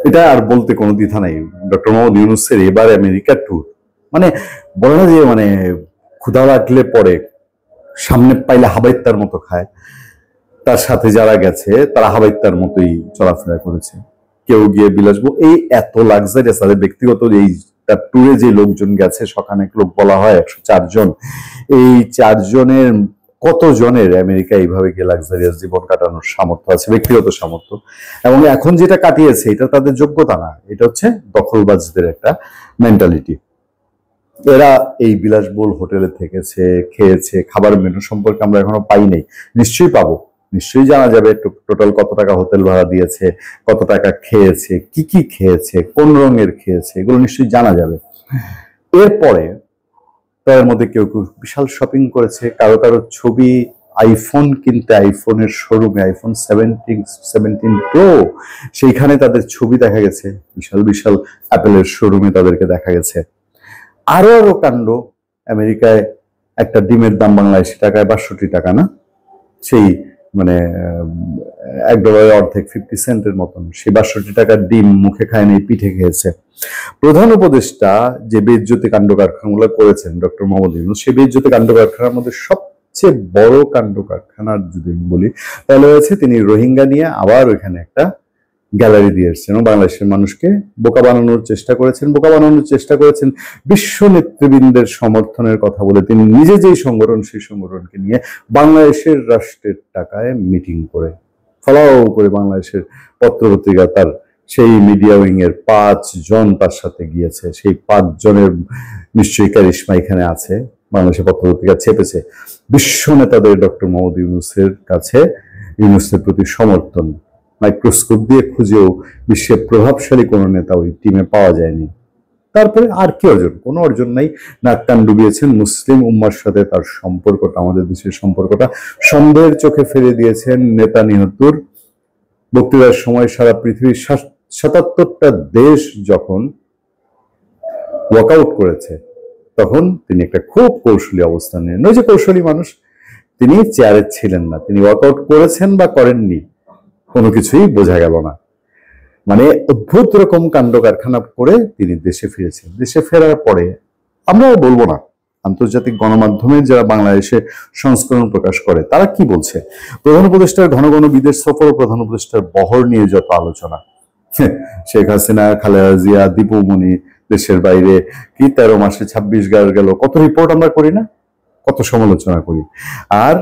এটা আর বলতে কোনো দ্বিধা নাই। ডক্টর মোহাম্মদ ইউনূসের এবার আমেরিকা ট্যুর, মানে বলে না যে মানে ক্ষুধা লাগলে পরে সামনে পাইলে হাবাইত্তার মতো খায়, তার সাথে যারা গেছে তারা হাবাইত্তার মতোই চলাফেরা করেছে। কেউ গিয়ে বিলাসবো এই এত লাক্সারিয়াস, তাদের ব্যক্তিগত এই ট্যুরে যে লোকজন গেছে, সখানেক লোক বলা হয় 104 জন, এই 4 জনের কত জনের আমেরিকা এইভাবে গিয়ে লাক্সারিয়াস জীবন কাটানোর সামর্থ্য আছে, ব্যক্তিগত সামর্থ্য। এবং এখন যেটা কাটিয়েছে এটা তাদের যোগ্যতা না, এটা হচ্ছে দখলবাজদের একটা মেন্টালিটি। এরা এই বিলাসবহুল হোটেলে থেকেছে, খেয়েছে, খাবার মেনু সম্পর্কে আমরা এখনো পাই নাই, নিশ্চয়ই পাবো, নিশ্চয়ই জানা যাবে টোটাল কত টাকা হোটেল ভাড়া দিয়েছে, কত টাকা খেয়েছে, কি কি খেয়েছে, কোন রঙের খেয়েছে, এগুলো নিশ্চয়ই জানা যাবে। এরপরে তার মধ্যে কেউ কেউ বিশাল শপিং করেছে, কারো কারো ছবি আইফোন কিনতে আইফোনের শোরুমে, আইফোন 17 প্রো, সেইখানে তাদের ছবি দেখা গেছে, বিশাল বিশাল অ্যাপেলের শোরুমে তাদেরকে দেখা গেছে। আরো আরো কাণ্ড, আমেরিকায় একটা ডিমের দাম বাংলাদেশি টাকায় 62 টাকা না, সেই মানে $1 অর্ধেক 50 সেন্টের মতন, সেই 62 টাকার ডিম মুখে খায় নাই, পিঠে খেয়েছে। প্রধান উপদেষ্টা যে বেইজ্জতি কাণ্ড কারখানাগুলো করেছেন ডক্টর মোহাম্মদ ইউনূস, সেই বেইজ্জতি কাণ্ড কারখানার মধ্যে সবচেয়ে বড় কাণ্ড কারখানার যদি বলি তাহলে হয়েছে তিনি রোহিঙ্গা নিয়ে আবার ওইখানে একটা গ্যালারি দিয়ে এসছেন এবং বাংলাদেশের মানুষকে বোকা বানানোর চেষ্টা করেছেন বিশ্ব নেতৃবৃন্দের সমর্থনের কথা বলে। তিনি নিজে যেই সংগঠন, সেই সংগঠনকে নিয়ে বাংলাদেশের রাষ্ট্রের টাকায় মিটিং করে ফলাও করে বাংলাদেশের পত্রপত্রিকা, তার সেই মিডিয়া উইং এর 5 জন তার সাথে গিয়েছে, সেই 5 জনের নিশ্চয়ই কারিশমা এখানে আছে, বাংলাদেশের পত্রপত্রিকা ছেপেছে বিশ্ব নেতাদের ডক্টর মোহাম্মদ ইউনূসের কাছে, ইউনূসের প্রতি সমর্থন। মাইক্রোস্কোপ দিয়ে খুঁজেও বিশ্বের প্রভাবশালী কোনো নেতা ওই টিমে পাওয়া যায়নি। তারপরে আর কি অর্জন? কোনো অর্জন নাই। নাক কান ডুবিয়েছেন মুসলিম উম্মার সাথে তার সম্পর্কটা, আমাদের দেশের সম্পর্কটা সন্দেহের চোখে ফেলে দিয়েছেন। নেতানিয়াহুর বক্তৃতার সময় সারা পৃথিবীর 77টা দেশ যখন ওয়াকআউট করেছে, তখন তিনি একটা খুব কৌশলী অবস্থান নেন। ওই যে কৌশলী মানুষ, তিনি চেয়ারে ছিলেন না, তিনি ওয়াকআউট করেছেন বা করেননি কোনো কিছুই বোঝা গেল না। মানে অদ্ভুত রকম কাণ্ড কারখানা করে তিনি দেশে ফিরেছেন। দেশে ফেরার পরে আমরা বলবো না, আন্তর্জাতিক গণমাধ্যমে যারা বাংলাদেশে সংস্করণ প্রকাশ করে তারা কি বলছে, প্রধান উপদেষ্টার ঘন ঘন বিদেশ সফর, প্রধান উপদেষ্টার বহর নিয়ে যত আলোচনা, শেখ হাসিনা, খালেদা জিয়া, দীপু মনি দেশের বাইরে, কি 13 মাসে 26 গেল, কত রিপোর্ট আমরা করি না, কত সমালোচনা করি। আর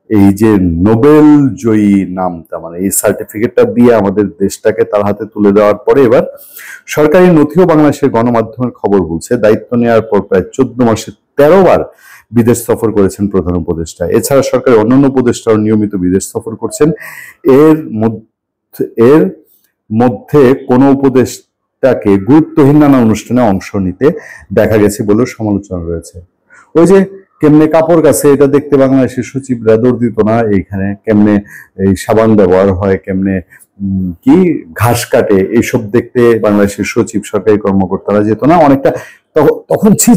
এই যে নোবেল জয়ী নামটা, মানে এই সার্টিফিকেটটা দিয়ে আমাদের দেশটাকে তার হাতে তুলে দেওয়ার পরে এবার সরকারি নথিও বাংলাদেশের গণমাধ্যমের খবর বলছে দায়িত্ব নেওয়ার পর প্রায় 14 মাসে 13 বার বিদেশ সফর করেছেন প্রধান উপদেষ্টা। এছাড়া সরকারের অন্যান্য উপদেষ্টাও নিয়মিত বিদেশ সফর করছেন। এর মধ্যে কোন উপদেষ্টাকে গুরুত্বহীন নানা অনুষ্ঠানে অংশ নিতে দেখা গেছে বলেও সমালোচনা রয়েছে। ওই যে কেমনে কাপড় কাছে, এটা দেখতে বাংলাদেশের সচিবরা দৌড় দিত না, এইখানে কেমনে এই সাবান ব্যবহার হয়, কেমনে কি ঘাস কাটে, এইসব দেখতে বাংলাদেশের সচিব, সরকারি কর্মকর্তারা যেত না, অনেকটা তখন ছি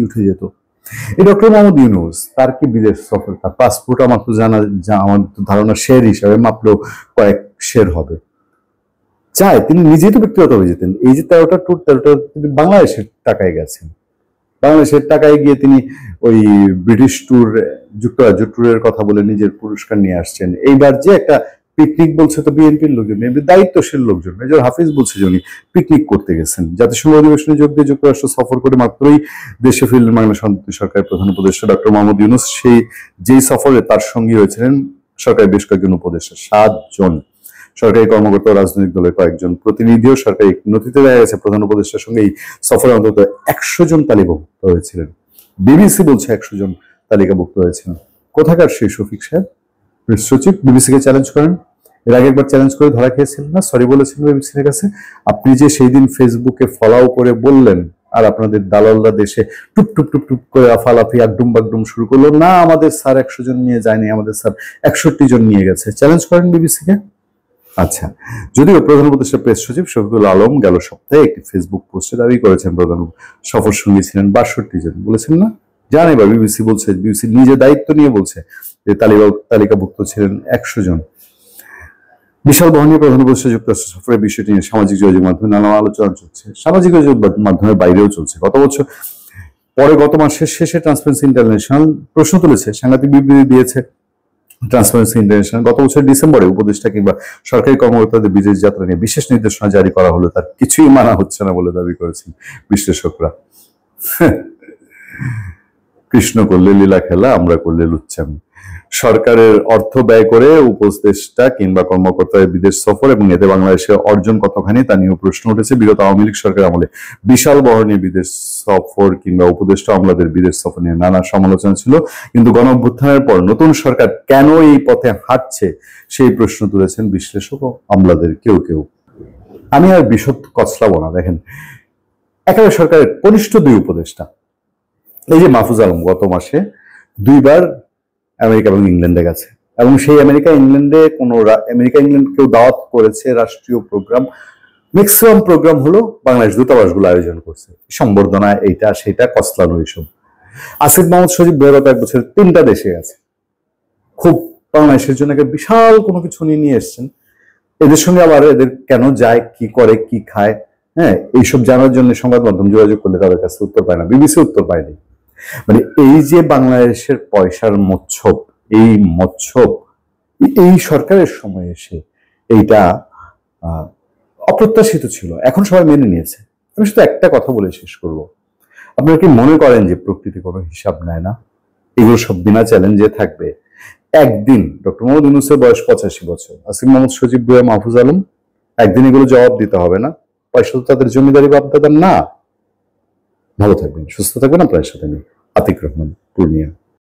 উঠে যেত। এই ডক্টর মোহাম্মদ ইউনূস, তার কি বিদেশ সফর, তার পাসপোর্ট আমার তো আমার ধারণা শেয়ার হিসাবে মাপলেও কয়েক শেয়ার হবে। চাই তিনি নিজেই তো ব্যক্তিগতভাবে যেতেন। এই যে 13টা ট্যুর, 13টা তিনি বাংলাদেশের টাকায় গেছেন, বাংলাদেশের টাকায় গিয়ে তিনি ওই ব্রিটিশ ট্যুর, যুক্তরাজ্য ট্যুরের কথা বলে নিজের পুরস্কার নিয়ে আসছেন। এইবার যে একটা পিকনিক বলছে, তো বিএনপির লোকজন, দায়িত্বশীল লোকজন, মেজর হাফিজ বলছে যে উনি পিকনিক করতে গেছেন। জাতিসংঘ অধিবেশনে যোগ দিয়ে যুক্তরাষ্ট্র সফর করে মাত্রই দেশে ফিরলেন বাংলাদেশ অন্তর্বর্তী সরকারের প্রধান উপদেষ্টা ডক্টর মোহাম্মদ ইউনূস। সেই যেই সফরে তার সঙ্গী হয়েছিলেন সরকারের বেশ কয়েকজন উপদেষ্টা, 7 জন সরকারি কর্মকর্তা ও রাজনৈতিক দলের কয়েকজন প্রতিনিধিও। সরকারি নথিতে দেখা গেছে প্রধান উপদেষ্টার সঙ্গে এই সফরে অন্তত 100 জন তালিকাভুক্ত হয়েছিলেন। বিবিসি বলছে 100 জন তালিকাভুক্ত হয়েছিলেন। কোথাকার সেই শফিক সাহেব সচিব? বিবিসিকে চ্যালেঞ্জ করেন, এর আগে একবার চ্যালেঞ্জ করে ধরা খেয়েছিলেন না, সরি বলেছিলেন বিবিসির কাছে। আপনি যে সেই দিন ফেসবুকে ফলাও করে বললেন, আর আপনাদের দালালরা দেশে টুপ টুপ টুপ টুপ করে আফালাফি একডুম বাগডুম শুরু করলো, না আমাদের স্যার 100 জন নিয়ে যায়নি, আমাদের স্যার 61 জন নিয়ে গেছে, চ্যালেঞ্জ করেন বিবিসিকে। আচ্ছা, যদিও প্রধান উপদেষ্টা প্রেস সচিব শফিকুল আলম গেল সপ্তাহে একটি ফেসবুক পোস্টে দাবি করেছেন প্রধান সফর সঙ্গী ছিলেন 62 জন, বলেছেন না? জানে বা বিবিসি বলছে, বিবিসি নিজে দায়িত্ব নিয়ে বলছে যে তালিকাভুক্ত ছিলেন 100 জন। বিশাল বহনীয় প্রধান উপদেষ্টা যুক্তরাষ্ট্র সফরের বিষয়টি নিয়ে সামাজিক যোগাযোগ মাধ্যমে নানা আলোচনা চলছে, সামাজিক যোগাযোগ মাধ্যমের বাইরেও চলছে। গত মাসের শেষে ট্রান্সপারেন্সি ইন্টারন্যাশনাল প্রশ্ন তুলেছে, সাংঘাতিক বিবৃতি দিয়েছে ট্রান্সপারেন্সি ইন্টারন্যাশনাল। গত বছর ডিসেম্বরে উপদেষ্টা কিংবা সরকারি কর্মকর্তাদের বিদেশ যাত্রা নিয়ে বিশেষ নির্দেশনা জারি করা হলো, তার কিছুই মানা হচ্ছে না বলে দাবি করেছেন বিশ্লেষকরা। কৃষ্ণ করলে লীলা খেলা, আমরা করলে লুচ্চামি। সরকারের অর্থ ব্যয় করে উপদেষ্টা কিংবা কর্মকর্তাদের বিদেশ সফর এবং এতে বাংলাদেশের অর্জন কতখানি তা নিয়েও প্রশ্ন উঠেছে। বিগত আওয়ামী লীগ সরকার আমলে বিশাল বহনীয় বিদেশ সফর কিংবা উপদেষ্টা আমলাদের বিদেশ সফর নিয়ে নানা সমালোচনা ছিল, কিন্তু গণঅভ্যুত্থানের পর নতুন সরকার কেন এই পথে হাঁটছে সেই প্রশ্ন তুলেছেন বিশ্লেষক ও আমলাদের কেউ কেউ। আমি আর বিশদ কচলাবো না। দেখেন, একেবারে সরকারের কনিষ্ঠ দুই উপদেষ্টা, এই যে মাহফুজ আলম গত মাসে 2 বার আমেরিকা এবং ইংল্যান্ডে গেছে, এবং সেই আমেরিকা ইংল্যান্ড কেউ দাওয়াত করেছে, রাষ্ট্রীয় প্রোগ্রাম, ম্যাক্সিমাম প্রোগ্রাম হলো বাংলাদেশ দূতাবাসগুলো আয়োজন করছে, সম্বর্ধনা, এইটা সেটা, কসলানো এইসব। আসিফ মাহমুদ সজীব গত 1 বছর 3টা দেশে গেছে, খুব বাংলাদেশের জন্য একটা বিশাল কোনো কিছু নিয়ে এসছেন। এদের সঙ্গে আবার এদের কেন যায়, কি করে, কি খায়, হ্যাঁ, এইসব জানার জন্য সংবাদ মাধ্যম যোগাযোগ করলে তাদের কাছে উত্তর পায় না, বিবিসি উত্তর পায়নি। মানে এই যে বাংলাদেশের পয়সার মচ্ছব, এই মচ্ছব এই সরকারের সময় এসে এইটা অপ্রত্যাশিত ছিল, এখন সবাই মেনে নিয়েছে। আমি শুধু একটা কথা বলে শেষ করব, আপনারা কি মনে করেন যে প্রকৃতি কোনো হিসাব নেয় না? এগুলো সব বিনা চ্যালেঞ্জে থাকবে। একদিন ডক্টর মোহাম্মদ ইউনূসের বয়স 85 বছর, আসিফ মাহমুদ সজীব ভুঁইয়া, মাহফুজ আলম, একদিন এগুলো জবাব দিতে হবে না? পয়সা তো তাদের জমিদারি বাপদাদার না। ভালো থাকবেন, সুস্থ থাকবেন। আপনার সাথে আমি আতিক রহমান, পূর্ণিয়া।